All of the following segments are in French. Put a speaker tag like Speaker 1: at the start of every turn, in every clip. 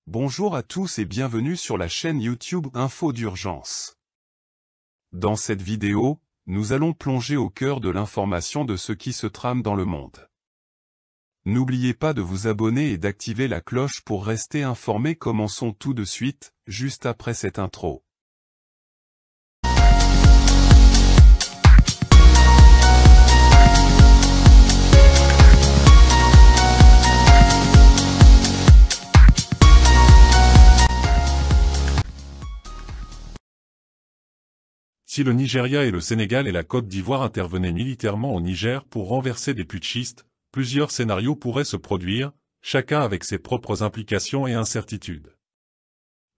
Speaker 1: Bonjour à tous et bienvenue sur la chaîne YouTube Info d'urgence. Dans cette vidéo, nous allons plonger au cœur de l'information de ce qui se trame dans le monde. N'oubliez pas de vous abonner et d'activer la cloche pour rester informé. Commençons tout de suite, juste après cette intro.
Speaker 2: Si le Nigeria et le Sénégal et la Côte d'Ivoire intervenaient militairement au Niger pour renverser des putschistes, plusieurs scénarios pourraient se produire, chacun avec ses propres implications et incertitudes.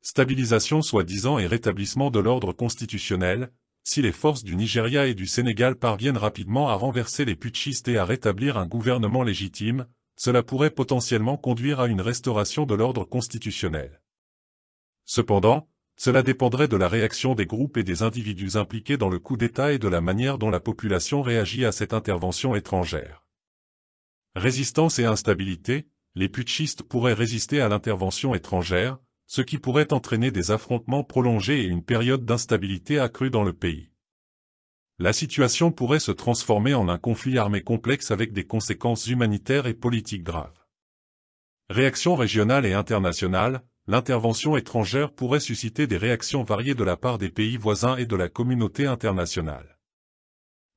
Speaker 2: Stabilisation soi-disant et rétablissement de l'ordre constitutionnel. Si les forces du Nigeria et du Sénégal parviennent rapidement à renverser les putschistes et à rétablir un gouvernement légitime, cela pourrait potentiellement conduire à une restauration de l'ordre constitutionnel. Cependant, cela dépendrait de la réaction des groupes et des individus impliqués dans le coup d'État et de la manière dont la population réagit à cette intervention étrangère. Résistance et instabilité. Les putschistes pourraient résister à l'intervention étrangère, ce qui pourrait entraîner des affrontements prolongés et une période d'instabilité accrue dans le pays. La situation pourrait se transformer en un conflit armé complexe avec des conséquences humanitaires et politiques graves. Réaction régionale et internationale. L'intervention étrangère pourrait susciter des réactions variées de la part des pays voisins et de la communauté internationale.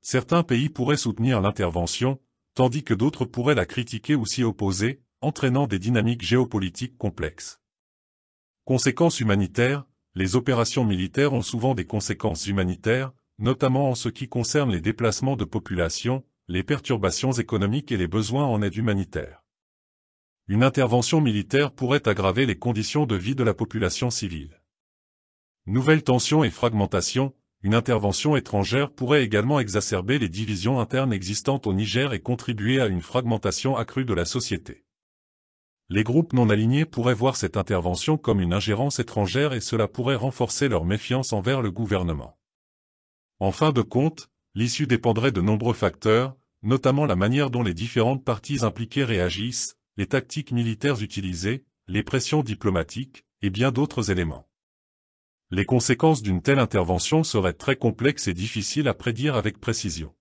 Speaker 2: Certains pays pourraient soutenir l'intervention, tandis que d'autres pourraient la critiquer ou s'y opposer, entraînant des dynamiques géopolitiques complexes. Conséquences humanitaires. Les opérations militaires ont souvent des conséquences humanitaires, notamment en ce qui concerne les déplacements de population, les perturbations économiques et les besoins en aide humanitaire. Une intervention militaire pourrait aggraver les conditions de vie de la population civile. Nouvelles tensions et fragmentation. Une intervention étrangère pourrait également exacerber les divisions internes existantes au Niger et contribuer à une fragmentation accrue de la société. Les groupes non alignés pourraient voir cette intervention comme une ingérence étrangère et cela pourrait renforcer leur méfiance envers le gouvernement. En fin de compte, l'issue dépendrait de nombreux facteurs, notamment la manière dont les différentes parties impliquées réagissent, les tactiques militaires utilisées, les pressions diplomatiques, et bien d'autres éléments. Les conséquences d'une telle intervention seraient très complexes et difficiles à prédire avec précision.